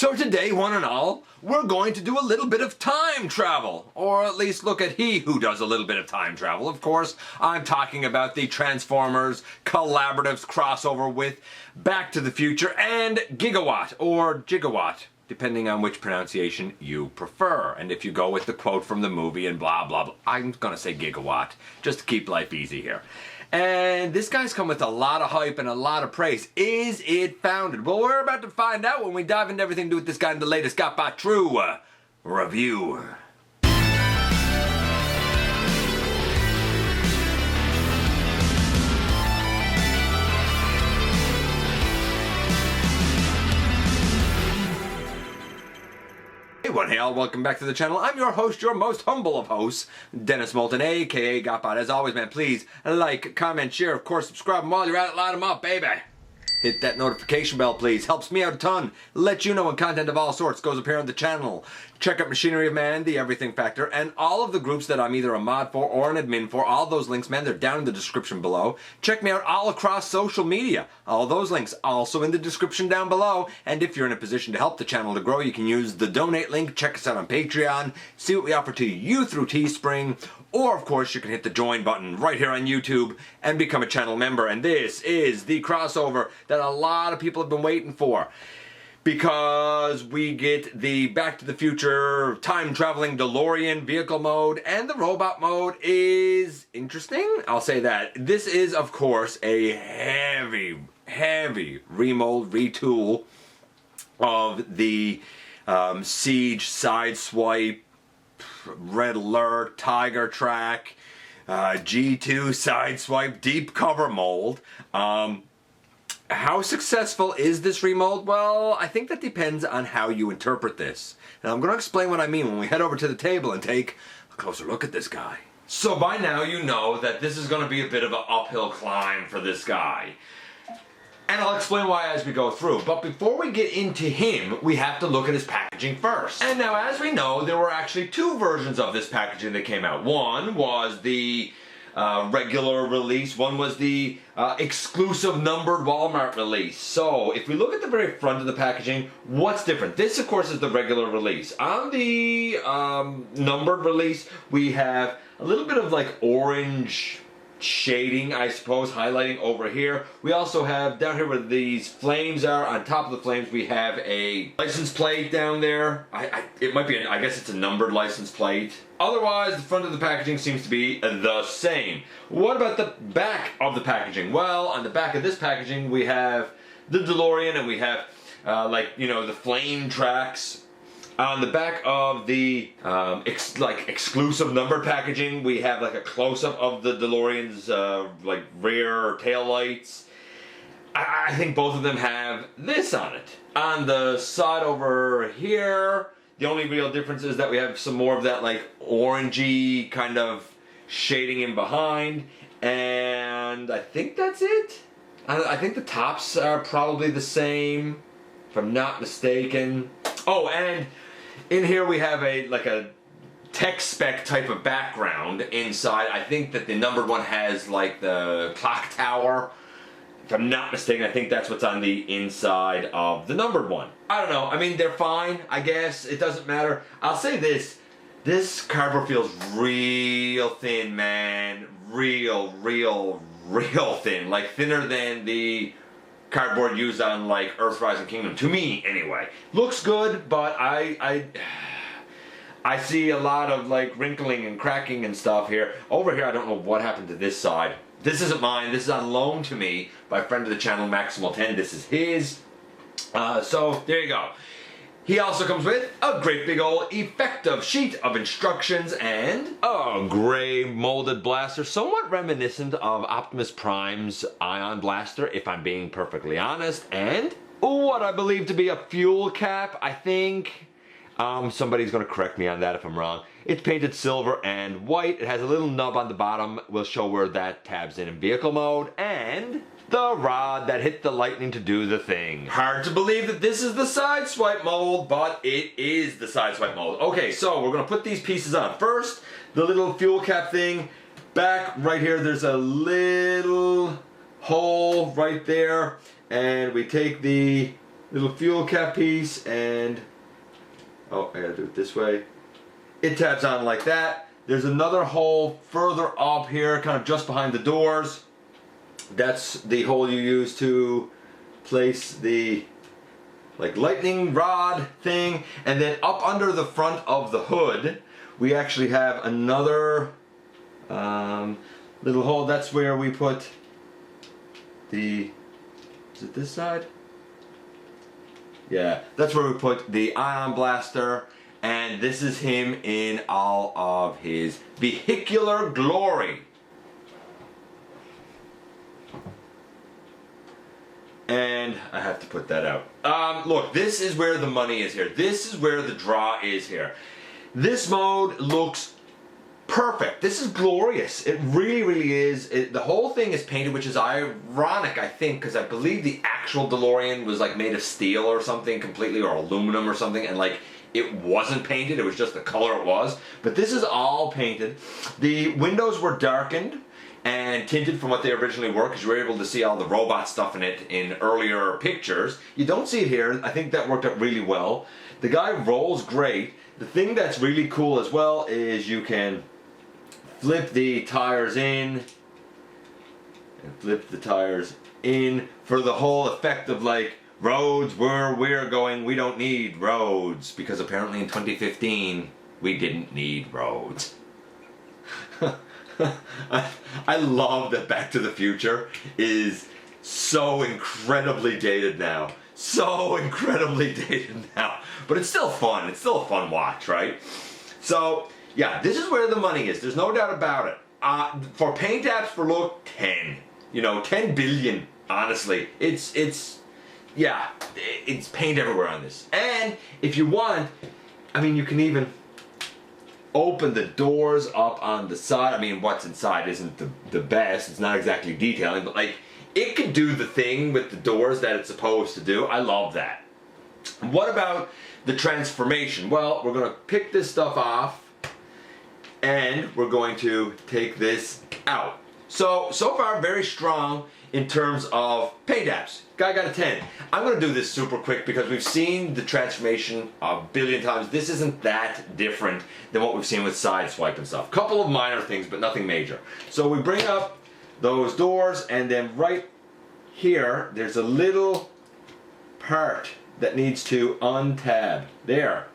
So today, one and all, we're going to do a little bit of time travel, or at least look at he who does a little bit of time travel. Of course, I'm talking about the Transformers Collaborative's crossover with Back to the Future and Gigawatt, or Gigawatt, depending on which pronunciation you prefer. And if you go with the quote from the movie and blah, blah, blah, I'm gonna say Gigawatt, just to keep life easy here. And this guy's come with a lot of hype and a lot of praise. Is it founded? Well, we're about to find out when we dive into everything to do with this guy in the latest GotBot True review. Hey all, welcome back to the channel. I'm your host, your most humble of hosts, Dennis Moulton, aka GotBot. As always, man, please like, comment, share, of course, subscribe, and while you're at it, light them up, baby. Hit that notification bell, please. Helps me out a ton. Let you know when content of all sorts goes up here on the channel. Check out Machinery of Man, The Everything Factor, and all of the groups that I'm either a mod for or an admin for. All those links, man, they're down in the description below. Check me out all across social media. All those links also in the description down below. And if you're in a position to help the channel to grow, you can use the donate link. Check us out on Patreon. See what we offer to you through Teespring. Or, of course, you can hit the join button right here on YouTube and become a channel member. And this is the crossover that a lot of people have been waiting for, because we get the Back to the Future time-traveling DeLorean vehicle mode, and the robot mode is interesting. I'll say that. This is, of course, a heavy remold, retool of the Siege Sideswipe, Red Alert, Tiger Track, G2 Sideswipe deep cover mold. How successful is this remold? Well, I think that depends on how you interpret this. And I'm going to explain what I mean when we head over to the table and take a closer look at this guy. So by now you know that this is going to be a bit of an uphill climb for this guy. And I'll explain why as we go through. But before we get into him, we have to look at his packaging first. And now, as we know, there were actually two versions of this packaging that came out. One was the regular release. One was the exclusive numbered Walmart release. So, if we look at the very front of the packaging, what's different? This, of course, is the regular release. On the numbered release, we have a little bit of like orange shading, I suppose, highlighting over here. We also have down here where these flames are, on top of the flames we have a license plate down there. It might be, I guess it's a numbered license plate. Otherwise, the front of the packaging seems to be the same. What about the back of the packaging? Well, on the back of this packaging we have the DeLorean, and we have like, you know, the flame tracks. On the back of the exclusive numbered packaging, we have like a close-up of the DeLorean's like rear tail lights. I think both of them have this on it. On the side over here, the only real difference is that we have some more of that like orangey kind of shading in behind, and I think that's it. I think the tops are probably the same, if I'm not mistaken. Oh, and in here we have a tech spec type of background inside. I think that the numbered one has like the clock tower. If I'm not mistaken, I think that's what's on the inside of the numbered one. I don't know. I mean, they're fine, I guess. It doesn't matter. I'll say this. This cardboard feels real thin, man. Real thin. Like thinner than the cardboard used on like Earthrise and Kingdom, to me anyway. Looks good, but I see a lot of like wrinkling and cracking and stuff here. Over here, I don't know what happened to this side. This isn't mine. This is on loan to me by a friend of the channel, Maximal10. This is his. So there you go. He also comes with a great big old effective sheet of instructions and a gray molded blaster, somewhat reminiscent of Optimus Prime's Ion Blaster, if I'm being perfectly honest, and what I believe to be a fuel cap, I think. Somebody's going to correct me on that if I'm wrong. It's painted silver and white. It has a little nub on the bottom. We'll show where that tabs in vehicle mode, and the rod that hit the lightning to do the thing. Hard to believe that this is the Sideswipe mold, but it is the Sideswipe mold. Okay, so we're gonna put these pieces on. First, the little fuel cap thing. Back right here, there's a little hole right there, and we take the little fuel cap piece, and oh, I gotta do it this way. It tabs on like that. There's another hole further up here, kind of just behind the doors. That's the hole you use to place the like lightning rod thing. And then up under the front of the hood, we actually have another little hole. That's where we put the, is it this side? Yeah, that's where we put the ion blaster, and this is him in all of his vehicular glory. And I have to put that out. Look, this is where the money is here. This is where the draw is here. This mode looks perfect. This is glorious. It really, really is. The whole thing is painted, which is ironic, I think, because I believe the actual DeLorean was like made of steel or something completely, or aluminum or something, and like it wasn't painted. It was just the color it was. But this is all painted. The windows were darkened and tinted from what they originally were, because you were able to see all the robot stuff in it in earlier pictures. You don't see it here. I think that worked out really well. The guy rolls great. The thing that's really cool as well is you can flip the tires in and flip the tires in for the whole effect of like, roads where we're going, we don't need roads, because apparently in 2015 we didn't need roads. I love that Back to the Future is so incredibly dated now. So incredibly dated now. But it's still fun. It's still a fun watch, right? So, yeah, this is where the money is. There's no doubt about it. For paint apps for look, 10. You know, 10 billion, honestly. It's paint everywhere on this. And if you want, I mean, you can even open the doors up on the side. I mean, what's inside isn't the best. It's not exactly detailing, but like, it can do the thing with the doors that it's supposed to do. I love that. What about the transformation? Well, we're going to pick this stuff off, and we're going to take this out. So far, very strong in terms of paint apps. Guy got a 10. I'm going to do this super quick because we've seen the transformation a billion times. This isn't that different than what we've seen with Sideswipe and stuff. Couple of minor things, but nothing major. So we bring up those doors, and then right here, there's a little part that needs to untab. There.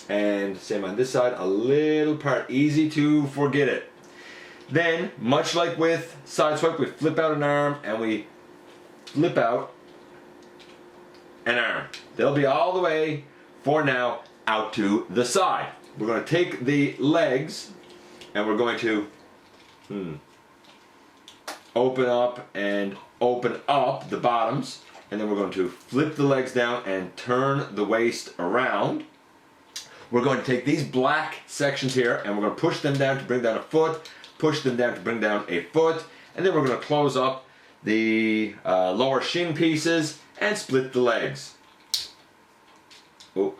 And same on this side, a little part. Easy to forget it. Then, much like with Sideswipe, we flip out an arm and we flip out an arm. They'll be all the way, for now, out to the side. We're going to take the legs and we're going to open up and open up the bottoms, and then we're going to flip the legs down and turn the waist around. We're going to take these black sections here and we're going to push them down to bring down a foot, push them down to bring down a foot, and then we're going to close up the lower shin pieces and split the legs. Oh.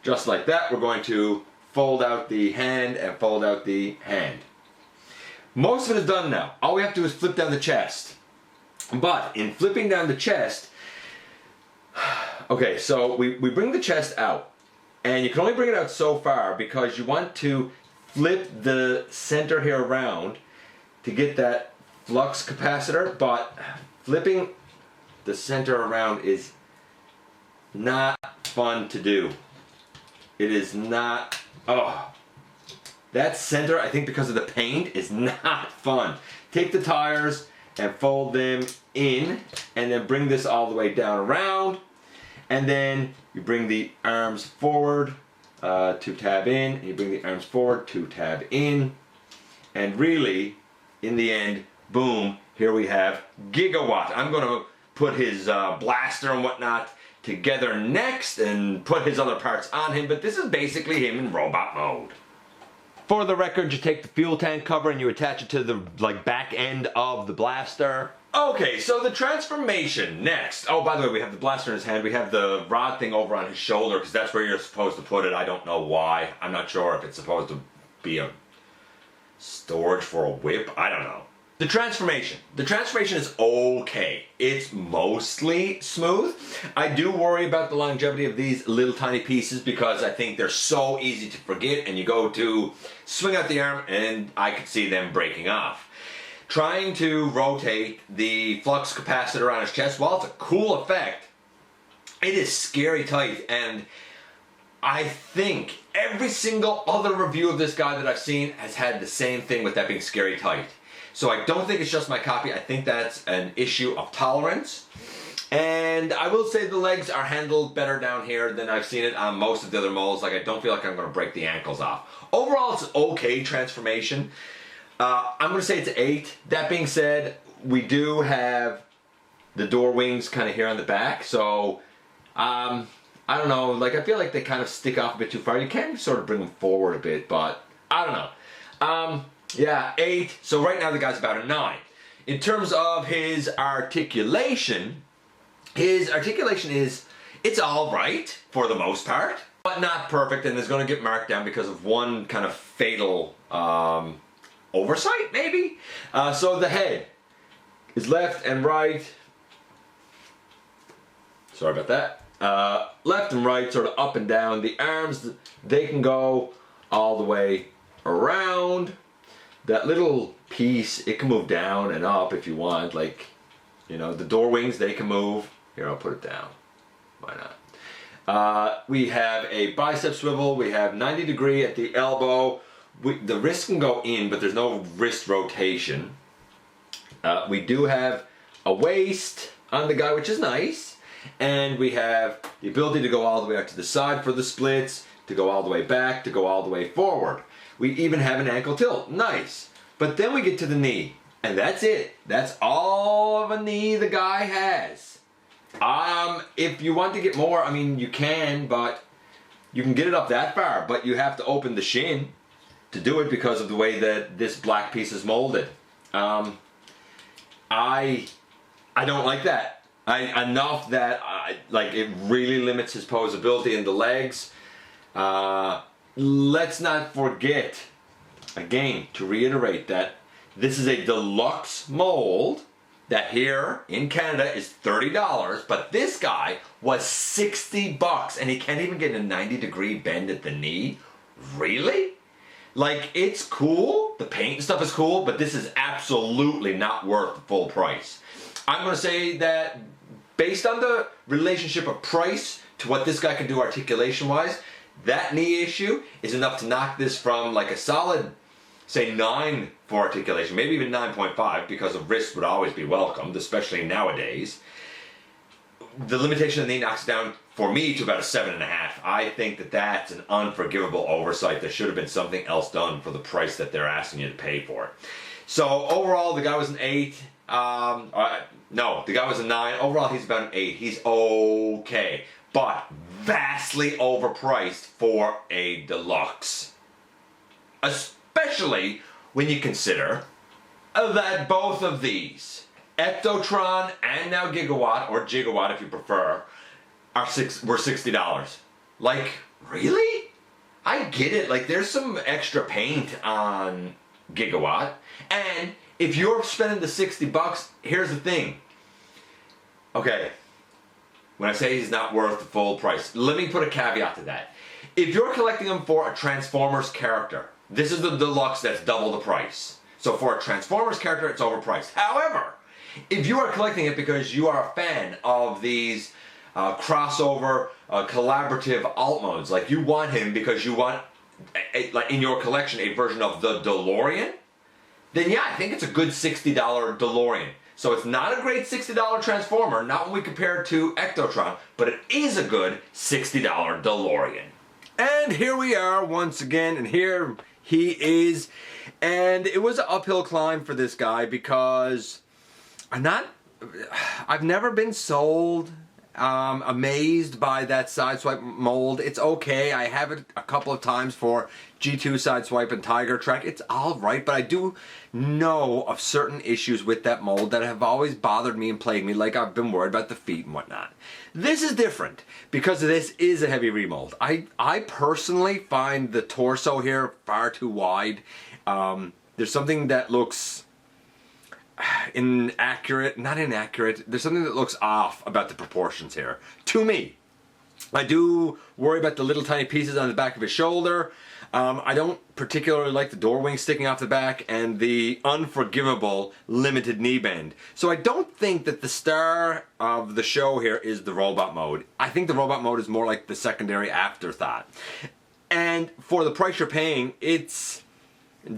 Just like that, we're going to fold out the hand and fold out the hand. Most of it is done now. All we have to do is flip down the chest. But in flipping down the chest, okay, so we bring the chest out, and you can only bring it out so far because you want to flip the center here around to get that flux capacitor, but flipping the center around is not fun to do. It is not, that center, I think because of the paint, is not fun. Take the tires and fold them in, and then bring this all the way down around, and then you bring the arms forward to tab in, and you bring the arms forward to tab in, and really, in the end, boom, here we have Gigawatt. I'm going to put his blaster and whatnot together next and put his other parts on him, but this is basically him in robot mode. For the record, you take the fuel tank cover and you attach it to the back end of the blaster. Okay, so the transformation next. Oh, by the way, we have the blaster in his hand. We have the rod thing over on his shoulder because that's where you're supposed to put it. I don't know why. I'm not sure if it's supposed to be a storage for a whip. I don't know. The transformation. The transformation is okay. It's mostly smooth. I do worry about the longevity of these little tiny pieces because I think they're so easy to forget, and you go to swing out the arm and I could see them breaking off. Trying to rotate the flux capacitor on his chest, while it's a cool effect, it is scary tight, and I think every single other review of this guy that I've seen has had the same thing with that being scary tight. So I don't think it's just my copy. I think that's an issue of tolerance. And I will say the legs are handled better down here than I've seen it on most of the other molds. Like, I don't feel like I'm going to break the ankles off. Overall, it's okay transformation. I'm going to say it's 8. That being said, we do have the door wings kind of here on the back. So, I don't know. Like, I feel like they kind of stick off a bit too far. You can sort of bring them forward a bit, but I don't know. Yeah, 8. So right now the guy's about a 9. In terms of his articulation is, it's alright for the most part, but not perfect, and is going to get marked down because of one kind of fatal oversight, maybe? So the head is left and right. Sorry about that. Left and right, sort of up and down. The arms, they can go all the way around. That little piece, it can move down and up if you want. Like, you know, the door wings, they can move. Here, I'll put it down. Why not? We have a bicep swivel. We have 90 degree at the elbow. The wrist can go in, but there's no wrist rotation. We do have a waist on the guy, which is nice. And we have the ability to go all the way out to the side for the splits, to go all the way back, to go all the way forward. We even have an ankle tilt. Nice. But then we get to the knee. And that's it. That's all of a knee the guy has. If you want to get more, I mean, you can, but you can get it up that far. But you have to open the shin to do it because of the way that this black piece is molded. I don't like that. Enough that like it really limits his posability in the legs. Let's not forget, again, to reiterate that this is a deluxe mold that here in Canada is $30, but this guy was $60 and he can't even get a 90-degree bend at the knee. Really? Like, it's cool, the paint and stuff is cool, but this is absolutely not worth the full price. I'm going to say that based on the relationship of price to what this guy can do articulation-wise, that knee issue is enough to knock this from like a solid, say, 9 for articulation, maybe even 9.5, because a wrist would always be welcomed, especially nowadays. The limitation of the knee knocks it down, for me, to about a 7.5. I think that that's an unforgivable oversight. There should have been something else done for the price that they're asking you to pay for it. So overall, the guy was an 8. No, the guy was a 9. Overall, he's about an 8. He's okay, but vastly overpriced for a deluxe. Especially when you consider that both of these, Ectotron and now Gigawatt, or Gigawatt if you prefer, were $60. Like, really? I get it. Like, there's some extra paint on Gigawatt, and if you're spending the $60, here's the thing. Okay, when I say he's not worth the full price, let me put a caveat to that. If you're collecting them for a Transformers character, this is the deluxe that's double the price. So for a Transformers character, it's overpriced. However, if you are collecting it because you are a fan of these crossover, collaborative alt modes, like you want him because you want, like in your collection, a version of the DeLorean, then yeah, I think it's a good $60 DeLorean. So it's not a great $60 Transformer, not when we compare it to Ectotron, but it is a good $60 DeLorean. And here we are once again, and here he is. And it was an uphill climb for this guy because I've never been sold, amazed by that Sideswipe mold. It's okay. I have it a couple of times for G2 Sideswipe and Tiger Track. It's alright, but I do know of certain issues with that mold that have always bothered me and plagued me, like I've been worried about the feet and whatnot. This is different because this is a heavy remold. I personally find the torso here far too wide. There's something that looks not inaccurate. There's something that looks off about the proportions here. To me. I do worry about the little tiny pieces on the back of his shoulder. I don't particularly like the door wing sticking off the back and the unforgivable limited knee bend. So I don't think that the star of the show here is the robot mode. I think the robot mode is more like the secondary afterthought. And for the price you're paying, it's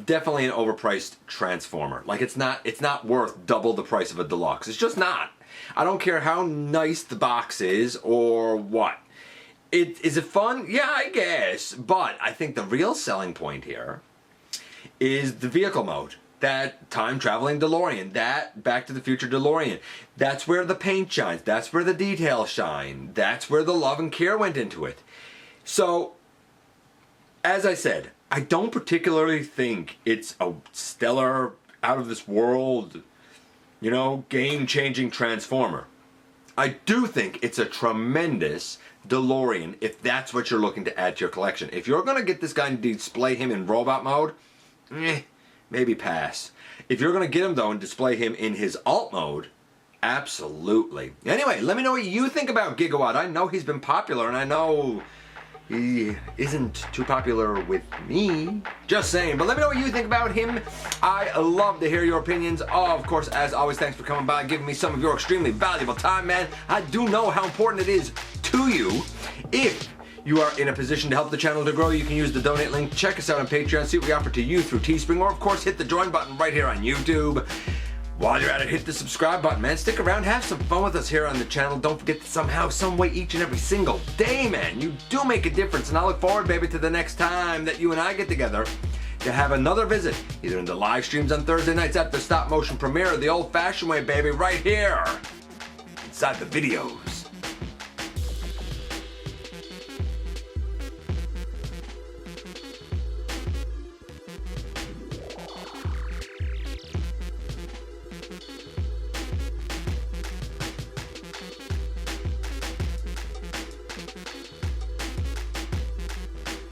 definitely an overpriced transformer. Like it's not worth double the price of a deluxe. It's just not. I don't care how nice the box is or what. Is it fun? Yeah, I guess. But I think the real selling point here is the vehicle mode. That time-traveling DeLorean. That Back to the Future DeLorean. That's where the paint shines. That's where the details shine. That's where the love and care went into it. So, as I said, I don't particularly think it's a stellar, out-of-this-world, you know, game-changing transformer. I do think it's a tremendous DeLorean if that's what you're looking to add to your collection. If you're going to get this guy and display him in robot mode, maybe pass. If you're going to get him though and display him in his alt mode, absolutely. Anyway, let me know what you think about Gigawatt. I know he's been popular and I know he isn't too popular with me. Just saying. But let me know what you think about him. I love to hear your opinions. Of course, as always, thanks for coming by and giving me some of your extremely valuable time, man. I do know how important it is to you. If you are in a position to help the channel to grow, you can use the donate link. Check us out on Patreon. See what we offer to you through Teespring. Or, of course, hit the join button right here on YouTube. While you're at it, hit the subscribe button, man. Stick around, have some fun with us here on the channel. Don't forget that somehow, some way, each and every single day, man, you do make a difference. And I look forward, baby, to the next time that you and I get together to have another visit, either in the live streams on Thursday nights at the stop motion premiere or the old-fashioned way, baby, right here inside the videos.